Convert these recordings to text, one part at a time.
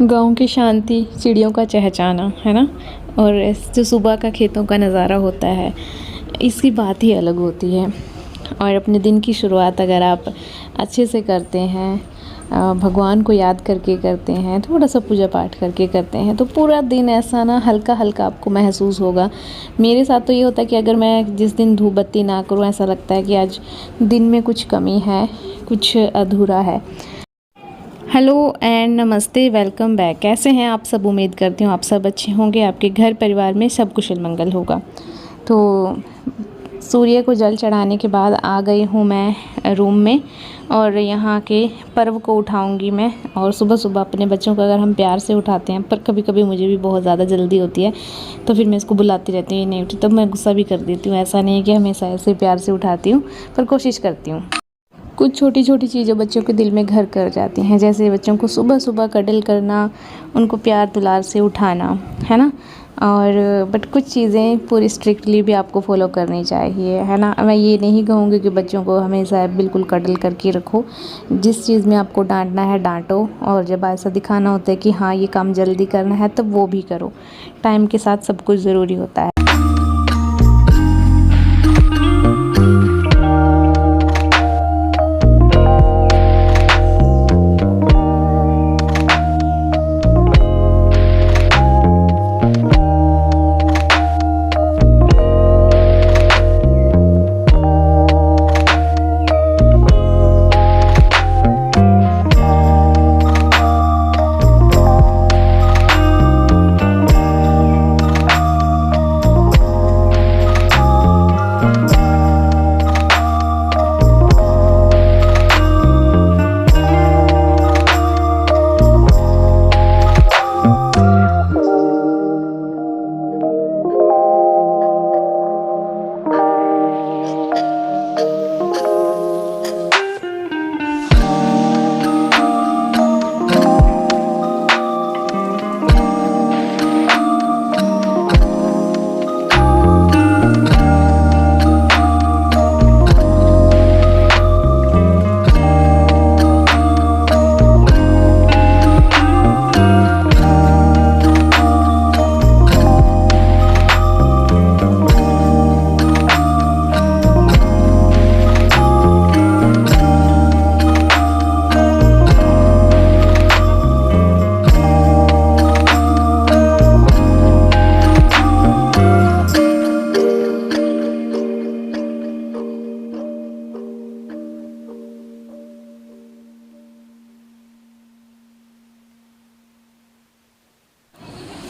गाँव की शांति, चिड़ियों का चहचहाना, है ना। और जो सुबह का खेतों का नज़ारा होता है, इसकी बात ही अलग होती है। और अपने दिन की शुरुआत अगर आप अच्छे से करते हैं, भगवान को याद करके करते हैं, थोड़ा सा पूजा पाठ करके करते हैं, तो पूरा दिन ऐसा ना हल्का हल्का आपको महसूस होगा। मेरे साथ तो ये होता है कि अगर मैं जिस दिन धूप बत्ती ना करूँ, ऐसा लगता है कि आज दिन में कुछ कमी है, कुछ अधूरा है। हेलो एंड नमस्ते, वेलकम बैक। कैसे हैं आप सब? उम्मीद करती हूँ आप सब अच्छे होंगे, आपके घर परिवार में सब कुशल मंगल होगा। तो सूर्य को जल चढ़ाने के बाद आ गई हूँ मैं रूम में, और यहाँ के पर्व को उठाऊँगी मैं। और सुबह सुबह अपने बच्चों को अगर हम प्यार से उठाते हैं, पर कभी कभी मुझे भी बहुत ज़्यादा जल्दी होती है, तो फिर मैं इसको बुलाती रहती हूँ, ये नहीं उठी, तब मैं गुस्सा भी कर देती हूँ। ऐसा नहीं है कि हमेशा ऐसे प्यार से उठाती हूँ, पर कोशिश करती हूँ। कुछ छोटी छोटी चीज़ें बच्चों के दिल में घर कर जाती हैं, जैसे बच्चों को सुबह सुबह कडल करना, उनको प्यार दुलार से उठाना, है ना। और बट कुछ चीज़ें पूरी स्ट्रिक्टली भी आपको फॉलो करनी चाहिए, है ना। मैं ये नहीं कहूँगी कि बच्चों को हमेशा बिल्कुल कडल करके रखो। जिस चीज़ में आपको डांटना है डांटो, और जब ऐसा दिखाना होता है कि हाँ ये काम जल्दी करना है, तब वो भी करो। टाइम के साथ सब कुछ ज़रूरी होता है।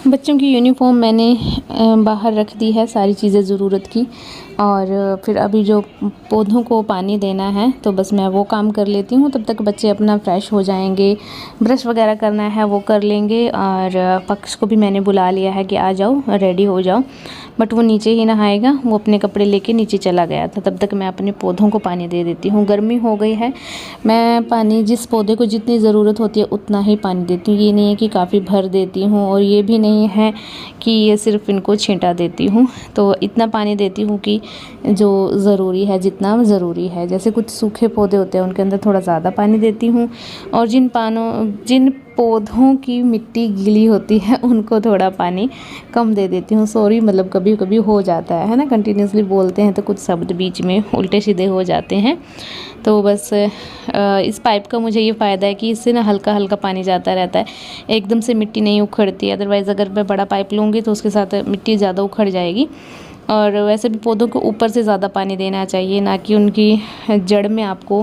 बच्चों की यूनिफॉर्म मैंने बाहर रख दी है, सारी चीज़ें ज़रूरत की। और फिर अभी जो पौधों को पानी देना है, तो बस मैं वो काम कर लेती हूँ। तब तक बच्चे अपना फ्रेश हो जाएंगे, ब्रश वगैरह करना है वो कर लेंगे। और पक्ष को भी मैंने बुला लिया है कि आ जाओ, रेडी हो जाओ। बट वो नीचे ही नहाएगा, वो अपने कपड़े लेके नीचे चला गया था। तब तक मैं अपने पौधों को पानी दे देती हूँ। गर्मी हो गई है, मैं पानी जिस पौधे को जितनी ज़रूरत होती है उतना ही पानी देती हूँ। ये नहीं है कि काफ़ी भर देती हूँ, और ये भी नहीं है कि ये सिर्फ इनको छींटा देती हूँ। तो इतना पानी देती हूँ कि जो ज़रूरी है, जितना ज़रूरी है। जैसे कुछ सूखे पौधे होते हैं, उनके अंदर थोड़ा ज़्यादा पानी देती हूँ, और जिन पौधों की मिट्टी गीली होती है उनको थोड़ा पानी कम दे देती हूँ। सॉरी, मतलब कभी कभी हो जाता है ना, कंटिन्यूसली बोलते हैं तो कुछ शब्द बीच में उल्टे सीधे हो जाते हैं। तो बस इस पाइप का मुझे ये फ़ायदा है कि इससे ना हल्का हल्का पानी जाता रहता है, एकदम से मिट्टी नहीं उखड़ती। अदरवाइज़ अगर मैं बड़ा पाइप लूँगी तो उसके साथ मिट्टी ज़्यादा उखड़ जाएगी। और वैसे भी पौधों को ऊपर से ज़्यादा पानी देना चाहिए, ना कि उनकी जड़ में आपको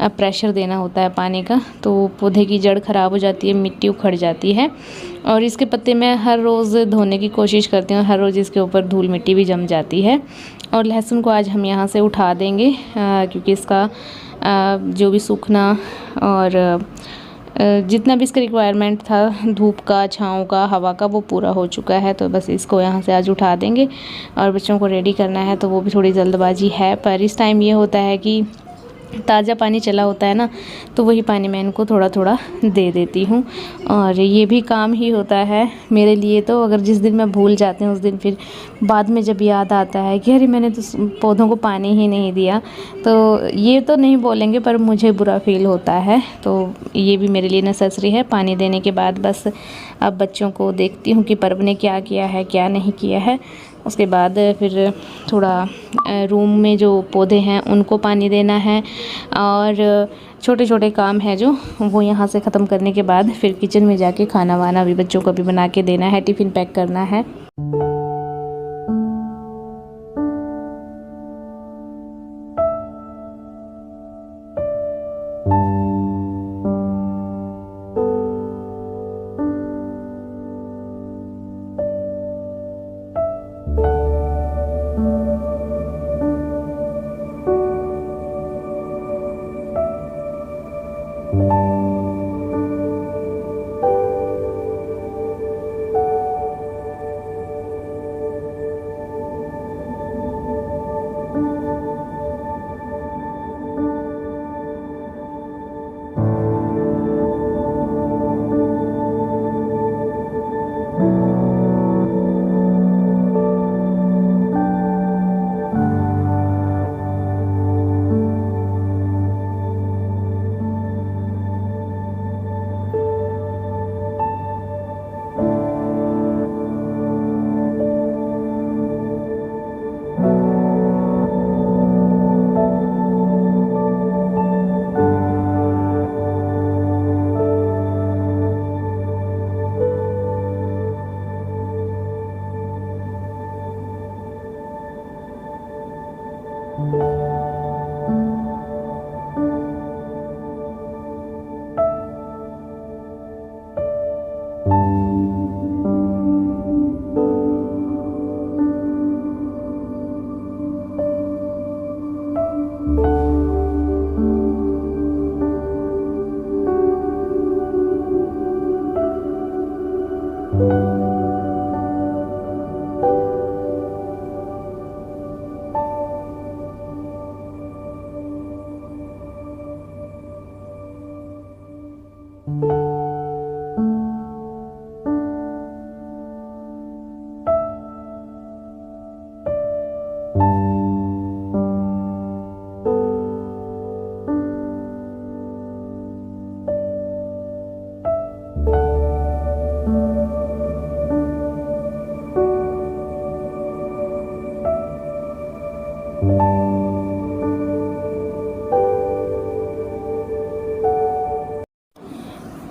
प्रेशर देना होता है पानी का, तो पौधे की जड़ ख़राब हो जाती है, मिट्टी उखड़ जाती है। और इसके पत्ते मैं हर रोज़ धोने की कोशिश करती हूँ, हर रोज़ इसके ऊपर धूल मिट्टी भी जम जाती है। और लहसुन को आज हम यहाँ से उठा देंगे क्योंकि इसका जो भी सूखना और जितना भी इसका रिक्वायरमेंट था, धूप का, छाँव का, हवा का, वो पूरा हो चुका है। तो बस इसको यहाँ से आज उठा देंगे और बच्चों को रेडी करना है, तो वो भी थोड़ी जल्दबाजी है। पर इस टाइम ये होता है कि ताज़ा पानी चला होता है ना, तो वही पानी मैं इनको थोड़ा थोड़ा दे देती हूँ। और ये भी काम ही होता है मेरे लिए। तो अगर जिस दिन मैं भूल जाती हूँ, उस दिन फिर बाद में जब याद आता है कि अरे मैंने तो पौधों को पानी ही नहीं दिया, तो ये तो नहीं बोलेंगे पर मुझे बुरा फील होता है। तो ये भी मेरे लिए नेसेसरी है। पानी देने के बाद बस अब बच्चों को देखती हूँ कि पर्व ने क्या किया है, क्या नहीं किया है। उसके बाद फिर थोड़ा रूम में जो पौधे हैं उनको पानी देना है, और छोटे छोटे काम है जो वो यहाँ से ख़त्म करने के बाद फिर किचन में जाके खाना वाना भी बच्चों को भी बना के देना है, टिफ़िन पैक करना है।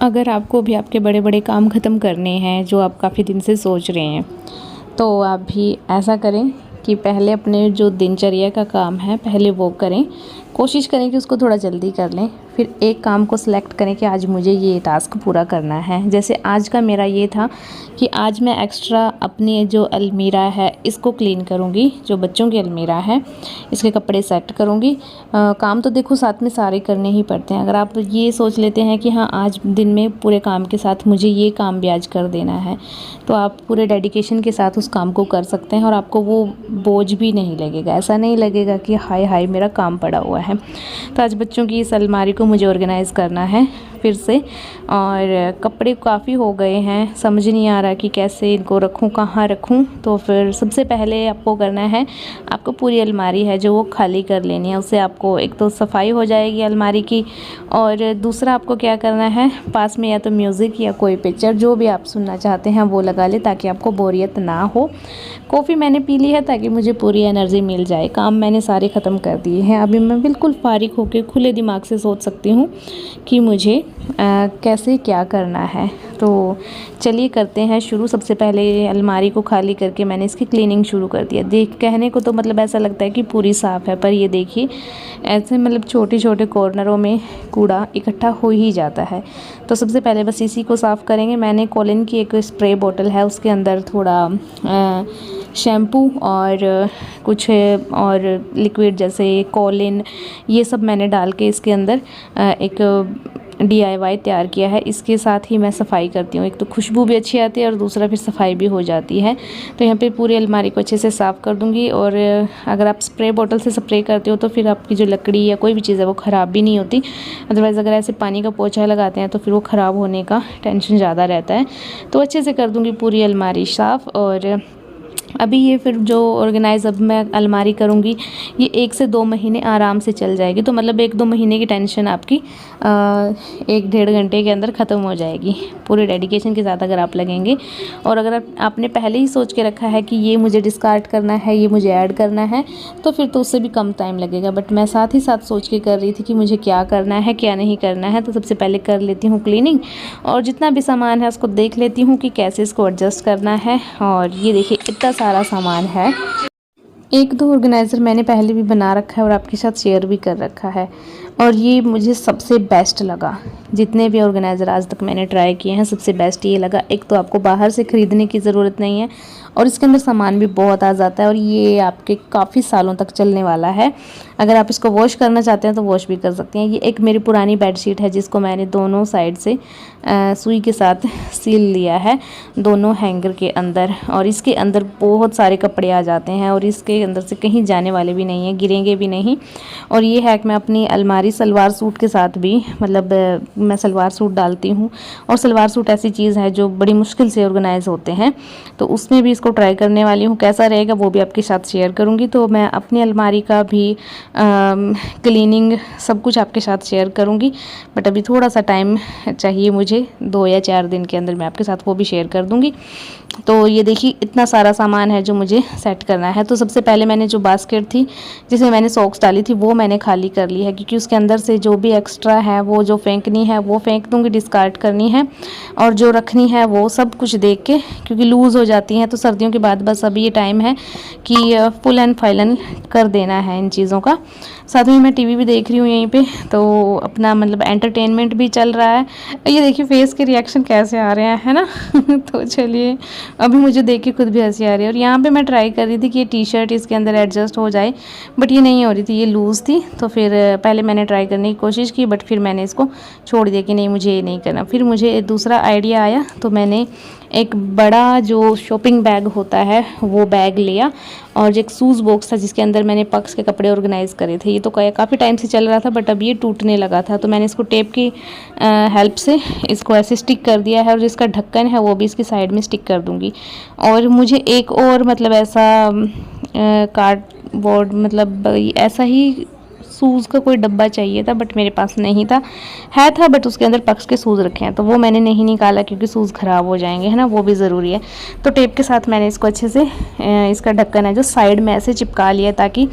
अगर आपको भी आपके बड़े बड़े काम ख़त्म करने हैं जो आप काफ़ी दिन से सोच रहे हैं, तो आप भी ऐसा करें कि पहले अपने जो दिनचर्या का काम है पहले वो करें। कोशिश करें कि उसको थोड़ा जल्दी कर लें। फिर एक काम को सिलेक्ट करें कि आज मुझे ये टास्क पूरा करना है। जैसे आज का मेरा ये था कि आज मैं एक्स्ट्रा अपनी जो अलमीरा है इसको क्लीन करूँगी, जो बच्चों की अलमीरा है इसके कपड़े सेट करूँगी। काम तो देखो साथ में सारे करने ही पड़ते हैं। अगर आप ये सोच लेते हैं कि हाँ आज दिन में पूरे काम के साथ मुझे ये काम भी आज कर देना है, तो आप पूरे डेडिकेशन के साथ उस काम को कर सकते हैं और आपको वो बोझ भी नहीं लगेगा। ऐसा नहीं लगेगा कि हाय हाय मेरा काम पड़ा हुआ है। तो आज बच्चों की इस अलमारी को मुझे ऑर्गेनाइज़ करना है फिर से, और कपड़े काफ़ी हो गए हैं, समझ नहीं आ रहा कि कैसे इनको रखूं, कहाँ रखूं। तो फिर सबसे पहले आपको करना है, आपको पूरी अलमारी है जो वो खाली कर लेनी है। उससे आपको एक तो सफाई हो जाएगी अलमारी की, और दूसरा आपको क्या करना है, पास में या तो म्यूज़िक या कोई पिक्चर जो भी आप सुनना चाहते हैं वो लगा ले, ताकि आपको बोरियत ना हो। कॉफ़ी मैंने पी ली है ताकि मुझे पूरी एनर्जी मिल जाए। काम मैंने सारे ख़त्म कर दिए हैं। अभी मैं बिल्कुल फारिग होकर खुले दिमाग से सोच सकती हूँ कि मुझे कैसे क्या करना है। तो चलिए करते हैं शुरू। सबसे पहले अलमारी को खाली करके मैंने इसकी क्लीनिंग शुरू कर दिया। देख कहने को तो मतलब ऐसा लगता है कि पूरी साफ़ है, पर ये देखिए ऐसे मतलब छोटे छोटे कॉर्नरों में कूड़ा इकट्ठा हो ही जाता है। तो सबसे पहले बस इसी को साफ़ करेंगे। मैंने कोलिन की एक स्प्रे बोतल है, उसके अंदर थोड़ा शैम्पू और कुछ और लिक्विड जैसे कोलिन ये सब मैंने डाल के इसके अंदर एक DIY तैयार किया है। इसके साथ ही मैं सफाई करती हूँ। एक तो खुशबू भी अच्छी आती है और दूसरा फिर सफाई भी हो जाती है। तो यहाँ पे पूरी अलमारी को अच्छे से साफ़ कर दूँगी। और अगर आप स्प्रे बोतल से स्प्रे करते हो तो फिर आपकी जो लकड़ी या कोई भी चीज़ है वो ख़राब भी नहीं होती। अदरवाइज़ अगर ऐसे पानी का पोछा लगाते हैं तो फिर वो ख़राब होने का टेंशन ज़्यादा रहता है। तो अच्छे से कर दूँगी पूरी अलमारी साफ़। और अभी ये फिर जो ऑर्गेनाइज़ अब मैं अलमारी करूँगी ये 1 से 2 महीने आराम से चल जाएगी। तो मतलब 1-2 महीने की टेंशन आपकी 1-1.5 घंटे के अंदर ख़त्म हो जाएगी, पूरे डेडिकेशन के साथ अगर आप लगेंगे। और अगर आपने पहले ही सोच के रखा है कि ये मुझे डिस्कार्ड करना है, ये मुझे ऐड करना है, तो फिर तो उससे भी कम टाइम लगेगा। बट मैं साथ ही साथ सोच के कर रही थी कि मुझे क्या करना है क्या नहीं करना है। तो सबसे पहले कर लेती हूँ क्लीनिंग और जितना भी सामान है उसको देख लेती हूँ कि कैसे इसको एडजस्ट करना है। और ये देखिए इतना सारा सामान है। 1-2 ऑर्गेनाइज़र मैंने पहले भी बना रखा है और आपके साथ शेयर भी कर रखा है। और ये मुझे सबसे बेस्ट लगा। जितने भी ऑर्गेनाइज़र आज तक मैंने ट्राई किए हैं सबसे बेस्ट ये लगा। एक तो आपको बाहर से ख़रीदने की ज़रूरत नहीं है और इसके अंदर सामान भी बहुत आ जाता है और ये आपके काफ़ी सालों तक चलने वाला है। अगर आप इसको वॉश करना चाहते हैं तो वॉश भी कर सकते हैं। ये एक मेरी पुरानी बेडशीट है जिसको मैंने दोनों साइड से सुई के साथ सील लिया है दोनों हैंगर के अंदर। और इसके अंदर बहुत सारे कपड़े आ जाते हैं और इसके अंदर से कहीं जाने वाले भी नहीं हैं, गिरेंगे भी नहीं। और ये है कि मैं अपनी अलमारी सलवार सूट के साथ भी मतलब मैं सलवार सूट डालती हूँ और सलवार सूट ऐसी चीज़ है जो बड़ी मुश्किल से ऑर्गेनाइज़ होते हैं। तो उसमें भी इसको ट्राई करने वाली हूँ, कैसा रहेगा वो भी आपके साथ शेयर करूँगी। तो मैं अपनी अलमारी का भी क्लीनिंग सब कुछ आपके साथ शेयर करूँगी। बट अभी थोड़ा सा टाइम चाहिए मुझे, 2 या 4 दिन के अंदर मैं आपके साथ वो भी शेयर कर दूँगी। तो ये देखिए इतना सारा सामान है जो मुझे सेट करना है। तो सबसे पहले मैंने जो बास्केट थी जिसमें मैंने सॉक्स डाली थी वो मैंने खाली कर ली है, क्योंकि उसके अंदर से जो भी एक्स्ट्रा है वो जो फेंकनी है वो फेंक दूँगी, डिस्कार्ड करनी है। और जो रखनी है वो सब कुछ देख के, क्योंकि लूज़ हो जाती हैं। तो सर्दियों के बाद बस अभी ये टाइम है कि फुल एंड फाइनल कर देना है इन चीज़ों का। साथ में मैं टीवी भी देख रही हूँ यहीं पे, तो अपना मतलब एंटरटेनमेंट भी चल रहा है। ये देखिए फेस के रिएक्शन कैसे आ रहे हैं, है ना। तो चलिए अभी मुझे देख के खुद भी हंसी आ रही है। और यहाँ पे मैं ट्राई कर रही थी कि ये टी-शर्ट इसके अंदर एडजस्ट हो जाए, बट ये नहीं हो रही थी, ये लूज़ थी। तो फिर पहले मैंने ट्राई करने की कोशिश की बट फिर मैंने इसको छोड़ दिया कि नहीं मुझे ये नहीं करना। फिर मुझे दूसरा आइडिया आया, तो मैंने एक बड़ा जो शॉपिंग बैग होता है वो बैग लिया और एक शूज़ बॉक्स था जिसके अंदर मैंने पक्स के कपड़े ऑर्गेनाइज़ करे थे। ये तो काफ़ी टाइम से चल रहा था बट अब ये टूटने लगा था, तो मैंने इसको टेप की हेल्प से इसको ऐसे स्टिक कर दिया है। और जिसका ढक्कन है वो भी इसकी साइड में स्टिक कर दूँगी। और मुझे एक और मतलब ऐसा कार्डबोर्ड मतलब ऐसा ही शूज़ का कोई डब्बा चाहिए था बट मेरे पास नहीं था, है था बट उसके अंदर पक्स के शूज़ रखे हैं, तो वो मैंने नहीं निकाला क्योंकि शूज़ ख़राब हो जाएंगे, है ना, वो भी ज़रूरी है। तो टेप के साथ मैंने इसको अच्छे से इसका ढक्कन है जो साइड में ऐसे चिपका लिया ताकि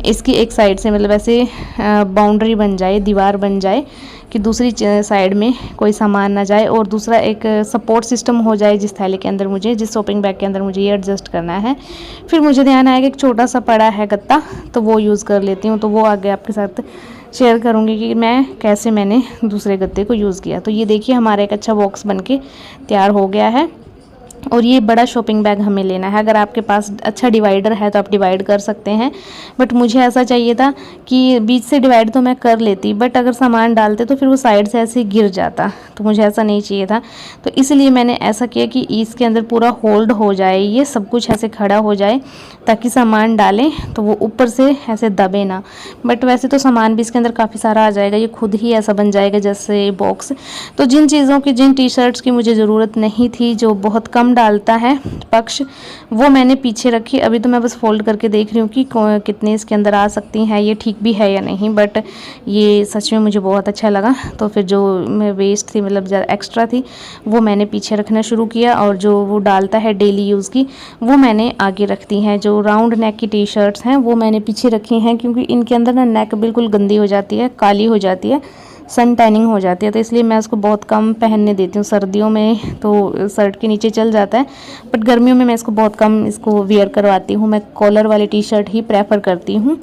इसकी एक साइड से मतलब ऐसे बाउंड्री बन जाए, दीवार बन जाए कि दूसरी साइड में कोई सामान ना जाए। और दूसरा एक सपोर्ट सिस्टम हो जाए जिस थैले के अंदर मुझे, जिस शॉपिंग बैग के अंदर मुझे ये एडजस्ट करना है। फिर मुझे ध्यान आया कि एक छोटा सा पड़ा है गत्ता, तो वो यूज़ कर लेती हूँ। तो वो आगे आपके साथ शेयर करूँगी कि मैं कैसे मैंने दूसरे गत्ते को यूज़ किया। तो ये देखिए हमारा एक अच्छा बॉक्स बन के तैयार हो गया है। और ये बड़ा शॉपिंग बैग हमें लेना है। अगर आपके पास अच्छा डिवाइडर है तो आप डिवाइड कर सकते हैं, बट मुझे ऐसा चाहिए था कि बीच से डिवाइड तो मैं कर लेती बट अगर सामान डालते तो फिर वो साइड से ऐसे गिर जाता, तो मुझे ऐसा नहीं चाहिए था। तो इसलिए मैंने ऐसा किया कि इसके अंदर पूरा होल्ड हो जाए, ये सब कुछ ऐसे खड़ा हो जाए ताकि सामान डालें तो वो ऊपर से ऐसे दबे ना। बट वैसे तो सामान भी इसके अंदर काफ़ी सारा आ जाएगा, ये खुद ही ऐसा बन जाएगा जैसे बॉक्स। तो जिन चीज़ों की, जिन टी शर्ट्स की मुझे ज़रूरत नहीं थी, जो बहुत कम डालता है पक्ष, वो मैंने पीछे रखी। अभी तो मैं बस फोल्ड करके देख रही हूँ कि कितने इसके अंदर आ सकती हैं, ये ठीक भी है या नहीं। बट ये सच में मुझे बहुत अच्छा लगा। तो फिर जो वेस्ट थी मतलब ज़्यादा एक्स्ट्रा थी वो मैंने पीछे रखना शुरू किया और जो वो डालता है डेली यूज़ की वो मैंने आगे रख दी हैं। जो राउंड नेक की टी शर्ट्स हैं वो मैंने पीछे रखी हैं क्योंकि इनके अंदर ना नेक बिल्कुल गंदी हो जाती है, काली हो जाती है। सन टैनिंग हो जाती है, तो इसलिए मैं उसको बहुत कम पहनने देती हूँ। सर्दियों में तो शर्ट के नीचे चल जाता है, बट गर्मियों में मैं इसको बहुत कम इसको वियर करवाती हूँ। मैं कॉलर वाली टी शर्ट ही प्रेफर करती हूँ।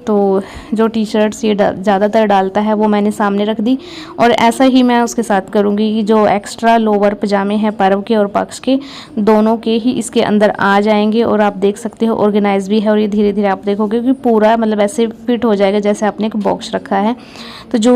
तो जो टी शर्ट्स ये ज़्यादातर डालता है वो मैंने सामने रख दी, और ऐसा ही मैं उसके साथ करूँगी कि जो एक्स्ट्रा लोअर पजामे हैं पर्व के और पक्ष के, दोनों के ही इसके अंदर आ जाएंगे। और आप देख सकते हो ऑर्गेनाइज भी है, और ये धीरे धीरे आप देखोगे कि पूरा मतलब ऐसे फिट हो जाएगा जैसे आपने एक बॉक्स रखा है। तो जो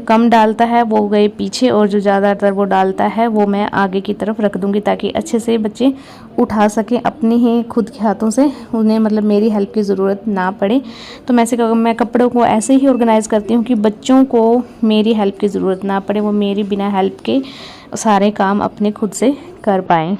कम डालता है वो गए पीछे, और जो ज़्यादातर वो डालता है वो मैं आगे की तरफ रख दूँगी, ताकि अच्छे से बच्चे उठा सकें अपने ही खुद के हाथों से, उन्हें मतलब मेरी हेल्प की ज़रूरत ना पड़े। तो मैं कपड़ों को ऐसे ही ऑर्गेनाइज़ करती हूँ कि बच्चों को मेरी हेल्प की ज़रूरत ना पड़े, वो मेरी बिना हेल्प के सारे काम अपने खुद से कर पाएँ।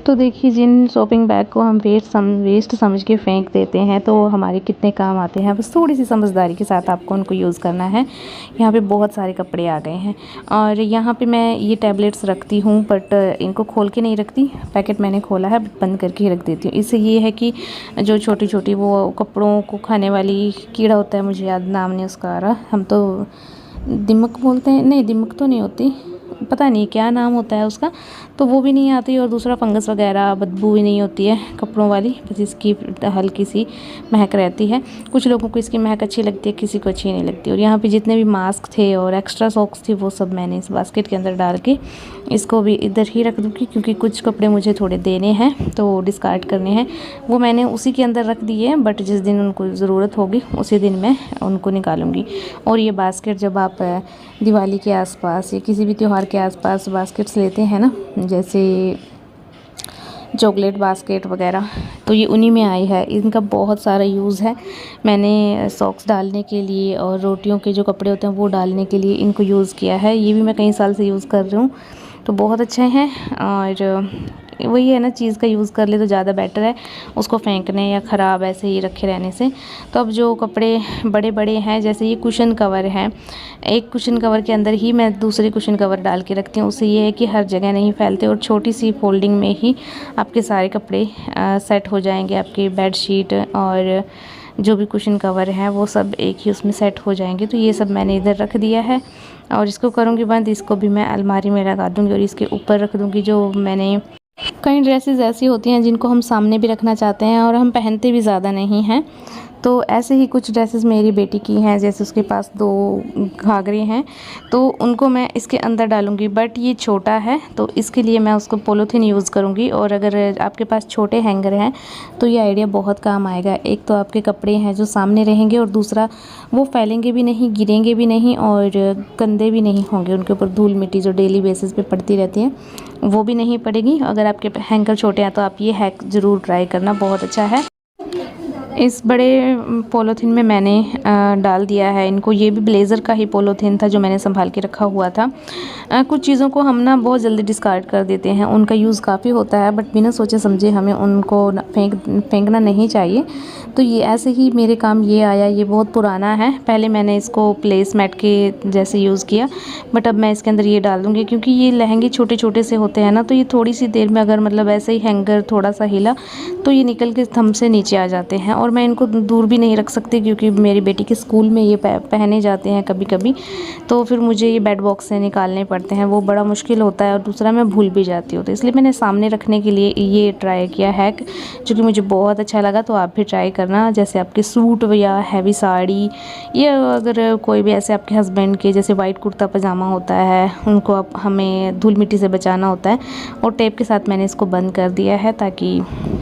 तो देखिए, जिन शॉपिंग बैग को हम वेस्ट समझ के फेंक देते हैं, तो हमारे कितने काम आते हैं। बस थोड़ी सी समझदारी के साथ आपको उनको यूज़ करना है। यहाँ पे बहुत सारे कपड़े आ गए हैं, और यहाँ पे मैं ये टैबलेट्स रखती हूँ, बट इनको खोल के नहीं रखती। पैकेट मैंने खोला है, बंद करके ही रख देती हूँ। इससे ये है कि जो छोटी छोटी वो कपड़ों को खाने वाली कीड़ा होता है, मुझे याद नाम नहीं उसका आ रहा, हम तो दिमक बोलते हैं, नहीं दिमक तो नहीं होती, पता नहीं क्या नाम होता है उसका, तो वो भी नहीं आती। और दूसरा फंगस वगैरह, बदबू भी नहीं होती है कपड़ों वाली, बस इसकी हल्की सी महक रहती है। कुछ लोगों को इसकी महक अच्छी लगती है, किसी को अच्छी नहीं लगती। और यहाँ पे जितने भी मास्क थे और एक्स्ट्रा सॉक्स थे, वो सब मैंने इस बास्केट के अंदर डाल के इसको भी इधर ही रख दूँगी, क्योंकि कुछ कपड़े मुझे थोड़े देने हैं तो डिस्कार्ड करने हैं, वो मैंने उसी के अंदर रख दिए हैं। बट जिस दिन उनको ज़रूरत होगी उसी दिन मैं उनको निकालूंगी। और ये बास्केट जब आप दिवाली के आसपास या किसी भी त्यौहार के आसपास बास्केट्स लेते हैं ना, जैसे चॉकलेट बास्केट वगैरह, तो ये उन्हीं में आई है। इनका बहुत सारा यूज़ है। मैंने सॉक्स डालने के लिए और रोटियों के जो कपड़े होते हैं वो डालने के लिए इनको यूज़ किया है। ये भी मैं कई साल से यूज़ कर रही हूँ, तो बहुत अच्छे हैं। और वही है ना, चीज़ का यूज़ कर ले तो ज़्यादा बेटर है, उसको फेंकने या ख़राब ऐसे ही रखे रहने से। तो अब जो कपड़े बड़े बड़े हैं, जैसे ये कुशन कवर है, एक कुशन कवर के अंदर ही मैं दूसरी कुशन कवर डाल के रखती हूँ। उससे ये है कि हर जगह नहीं फैलते, और छोटी सी फोल्डिंग में ही आपके सारे कपड़े सेट हो जाएंगे। आपकी बेडशीट और जो भी कुशन कवर है वो सब एक ही उसमें सेट हो जाएंगे। तो ये सब मैंने इधर रख दिया है, और इसको करूँगी बंद। इसको भी मैं अलमारी में लगा दूँगी, और इसके ऊपर रख दूँगी जो मैंने, कई ड्रेसेस ऐसी होती हैं जिनको हम सामने भी रखना चाहते हैं और हम पहनते भी ज़्यादा नहीं हैं। तो ऐसे ही कुछ ड्रेसेस मेरी बेटी की हैं, जैसे उसके पास 2 घाघरे हैं, तो उनको मैं इसके अंदर डालूँगी। बट ये छोटा है, तो इसके लिए मैं उसको पॉलीथीन यूज़ करूँगी। और अगर आपके पास छोटे हैंगर हैं तो ये आइडिया बहुत काम आएगा। एक तो आपके कपड़े हैं जो सामने रहेंगे, और दूसरा वो फैलेंगे भी नहीं, गिरेंगे भी नहीं, और गंदे भी नहीं होंगे। उनके ऊपर धूल मिट्टी जो डेली बेसिस पे पड़ती रहती है वो भी नहीं पड़ेगी। अगर आपके हैंगर छोटे हैं तो आप ये हैक ज़रूर ट्राई करना, बहुत अच्छा है। इस बड़े पॉलीथीन में मैंने डाल दिया है इनको। ये भी ब्लेज़र का ही पॉलीथीन था जो मैंने संभाल के रखा हुआ था। कुछ चीज़ों को हम ना बहुत जल्दी डिस्कार्ड कर देते हैं, उनका यूज़ काफ़ी होता है, बट बिना सोचे समझे हमें उनको फेंकना नहीं चाहिए। तो ये ऐसे ही मेरे काम ये आया। ये बहुत पुराना है, पहले मैंने इसको प्लेस मैट के जैसे यूज़ किया, बट अब मैं इसके अंदर ये डाल दूँगी, क्योंकि ये लहंगे छोटे छोटे से होते हैं ना, तो ये थोड़ी सी देर में अगर मतलब ऐसे ही हैंगर थोड़ा सा हिला तो ये निकल के थंब से नीचे आ जाते हैं। और और मैं इनको दूर भी नहीं रख सकती क्योंकि मेरी बेटी के स्कूल में ये पहने जाते हैं कभी कभी, तो फिर मुझे ये बेड बॉक्स से निकालने पड़ते हैं, वो बड़ा मुश्किल होता है और दूसरा मैं भूल भी जाती हूँ। तो इसलिए मैंने सामने रखने के लिए ये ट्राई किया है जो कि मुझे बहुत अच्छा लगा। तो आप भी ट्राई करना, जैसे आपके सूट या हैवी साड़ी या अगर कोई भी ऐसे आपके हस्बैंड के जैसे वाइट कुर्ता पजामा होता है, उनको आप हमें धूल मिट्टी से बचाना होता है। और टेप के साथ मैंने इसको बंद कर दिया है ताकि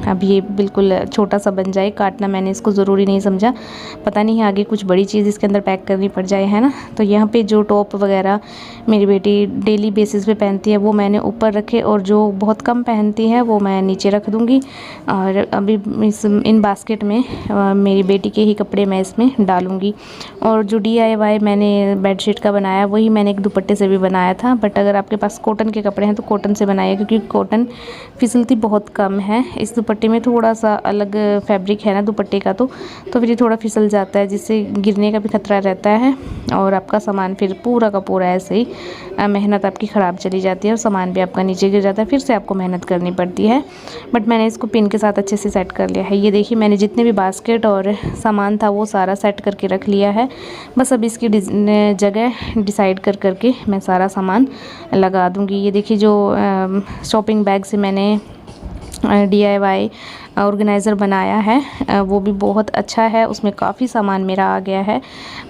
अब ये बिल्कुल छोटा सा बन जाए। काटना मैंने इसको ज़रूरी नहीं समझा, पता नहीं आगे कुछ बड़ी चीज़ इसके अंदर पैक करनी पड़ जाए, है ना। तो यहाँ पे जो टॉप वगैरह मेरी बेटी डेली बेसिस पे पहनती है वो मैंने ऊपर रखे, और जो बहुत कम पहनती है वो मैं नीचे रख दूँगी। और अभी इन बास्केट में मेरी बेटी के ही कपड़े मैं इसमें डालूँगी। और जो DIY मैंने बेडशीट का बनाया वही मैंने एक दुपट्टे से भी बनाया था, बट अगर आपके पास कॉटन के कपड़े हैं तो कॉटन से बनाइए क्योंकि कॉटन फिसलती बहुत कम है। इस दुपट्टे में थोड़ा सा अलग फैब्रिक है ना दुपट्टे का, तो फिर ये थोड़ा फिसल जाता है जिससे गिरने का भी खतरा रहता है और आपका सामान फिर पूरा का पूरा ऐसे ही मेहनत आपकी ख़राब चली जाती है और सामान भी आपका नीचे गिर जाता है, फिर से आपको मेहनत करनी पड़ती है। बट मैंने इसको पिन के साथ अच्छे से सेट कर लिया है। ये देखिए मैंने जितने भी बास्केट और सामान था वो सारा सेट करके रख लिया है। बस अब इसकी जगह डिसाइड करके मैं सारा सामान लगा दूँगी। ये देखिए जो शॉपिंग बैग से मैंने DIY ऑर्गेनाइज़र बनाया है वो भी बहुत अच्छा है, उसमें काफ़ी सामान मेरा आ गया है।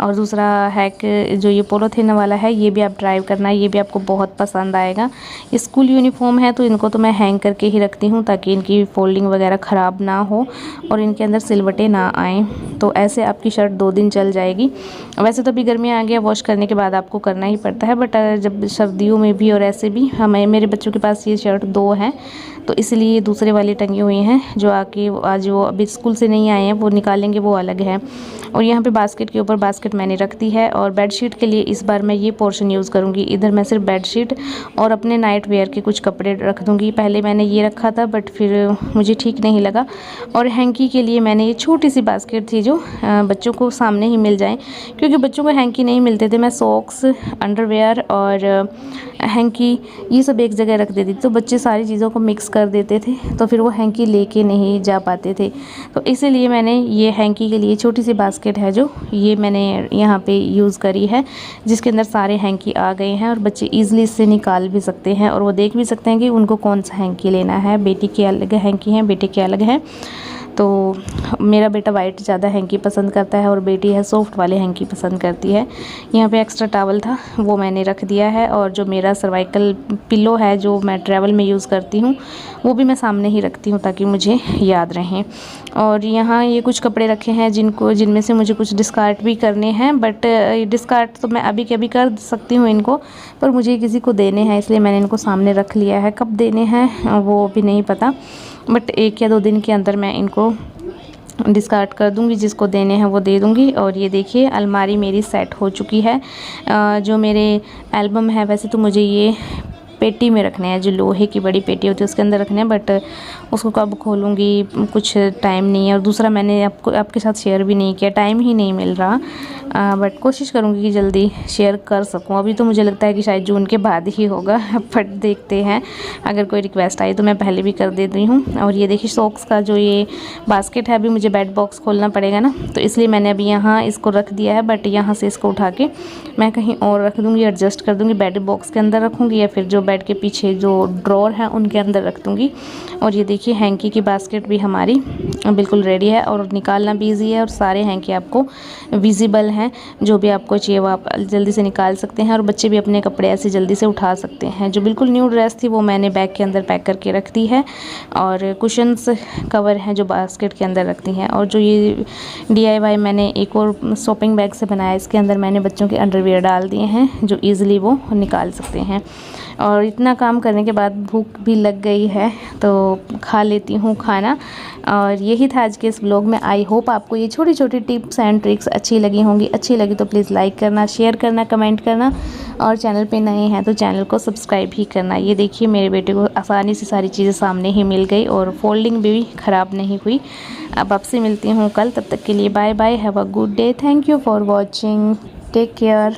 और दूसरा हैक जो ये पॉलीथिन वाला है ये भी आप ट्राई करना, ये भी आपको बहुत पसंद आएगा। स्कूल यूनिफॉर्म है तो इनको तो मैं हैंग करके ही रखती हूँ ताकि इनकी फोल्डिंग वगैरह ख़राब ना हो और इनके अंदर सिलवटें ना आएँ, तो ऐसे आपकी शर्ट 2 दिन चल जाएगी। वैसे तो अभी गर्मियाँ आ गया, वॉश करने के बाद आपको करना ही पड़ता है, बट जब सर्दियों में भी और ऐसे भी हमें मेरे बच्चों के पास ये शर्ट 2 हैं तो इसलिए दूसरे वाली टंगी हुई हैं, जो आके आज वो अभी स्कूल से नहीं आए हैं वो निकालेंगे, वो अलग है। और यहाँ पे बास्केट के ऊपर बास्केट मैंने रख दी है। और बेडशीट के लिए इस बार मैं ये पोर्शन यूज़ करूँगी, इधर मैं सिर्फ बेडशीट और अपने नाइट वेयर के कुछ कपड़े रख दूँगी। पहले मैंने ये रखा था बट फिर मुझे ठीक नहीं लगा। और हैंकी के लिए मैंने ये छोटी सी बास्केट थी जो बच्चों को सामने ही मिल जाए, क्योंकि बच्चों को हैंकी नहीं मिलते थे। मैं सॉक्स, अंडरवेयर और हैंकी ये सब एक जगह रख देती थी तो बच्चे सारी चीज़ों को मिक्स कर देते थे, तो फिर वो हैंकी लेके नहीं जा पाते थे। तो इसीलिए मैंने ये हैंकी के लिए छोटी सी बास्केट है जो ये मैंने यहाँ पे यूज़ करी है, जिसके अंदर सारे हैंकी आ गए हैं और बच्चे ईज़िली इससे निकाल भी सकते हैं और वो देख भी सकते हैं कि उनको कौन सा हैंकी लेना है। बेटी के अलग हैंकी हैं, बेटे के अलग हैं। तो मेरा बेटा वाइट ज़्यादा हैंकी पसंद करता है और बेटी है सॉफ्ट वाले हैंकी पसंद करती है। यहाँ पे एक्स्ट्रा टॉवल था वो मैंने रख दिया है, और जो मेरा सर्वाइकल पिलो है जो मैं ट्रैवल में यूज़ करती हूँ वो भी मैं सामने ही रखती हूँ ताकि मुझे याद रहें। और यहाँ ये कुछ कपड़े रखे हैं जिनमें से मुझे कुछ डिस्कार्ड भी करने हैं, बट डिस्कार्ड तो मैं अभी के अभी कर सकती हूँ इनको, पर मुझे किसी को देने हैं इसलिए मैंने इनको सामने रख लिया है। कब देने हैं वो भी नहीं पता, बट 1 या 2 दिन के अंदर मैं इनको डिस्कार्ड कर दूंगी, जिसको देने हैं वो दे दूंगी। और ये देखिए अलमारी मेरी सेट हो चुकी है। जो मेरे एल्बम है वैसे तो मुझे ये पेटी में रखने हैं, जो लोहे की बड़ी पेटी होती है उसके अंदर रखने हैं, बट उसको कब खोलूँगी कुछ टाइम नहीं है। और दूसरा मैंने आपके साथ शेयर भी नहीं किया, टाइम ही नहीं मिल रहा, बट कोशिश करूँगी कि जल्दी शेयर कर सकूँ। अभी तो मुझे लगता है कि शायद जून के बाद ही होगा, बट देखते हैं, अगर कोई रिक्वेस्ट आई तो मैं पहले भी कर देती हूँ। और ये देखिए सॉक्स का जो ये बास्केट है, अभी मुझे बेड बॉक्स खोलना पड़ेगा ना, तो इसलिए मैंने अभी यहाँ इसको रख दिया है, बट यहाँ से इसको उठा के मैं कहीं और रख दूँगी, एडजस्ट कर दूँगी। बेड बॉक्स के अंदर रखूँगी या फिर जो बेड के पीछे जो ड्रॉर है उनके अंदर रख दूँगी। और ये देखिए हैंकी की बास्केट भी हमारी बिल्कुल रेडी है और निकालना भी ईजी है, और सारे हैंकी आपको विजिबल हैं, जो भी आपको चाहिए वो आप जल्दी से निकाल सकते हैं। और बच्चे भी अपने कपड़े ऐसे जल्दी से उठा सकते हैं। जो बिल्कुल न्यू ड्रेस थी वो मैंने बैग के अंदर पैक करके रख दी है, और कुशन्स कवर हैं जो बास्केट के अंदर रखती हैं। और जो ये DIY मैंने एक और शॉपिंग बैग से बनाया, इसके अंदर मैंने बच्चों के अंडरवियर डाल दिए हैं जो ईज़िली वो निकाल सकते हैं। और इतना काम करने के बाद भूख भी लग गई है तो खा लेती हूँ खाना। और यही था आज के इस व्लॉग में। आई होप आपको ये छोटी छोटी टिप्स एंड ट्रिक्स अच्छी लगी होंगी। अच्छी लगी तो प्लीज़ लाइक करना, शेयर करना, कमेंट करना, और चैनल पे नए हैं तो चैनल को सब्सक्राइब ही करना। ये देखिए मेरे बेटे को आसानी से सारी चीज़ें सामने ही मिल गई और फोल्डिंग भी ख़राब नहीं हुई। अब आपसे मिलती हूँ कल, तब तक के लिए bye bye, have a good day, thank you for watching, take care.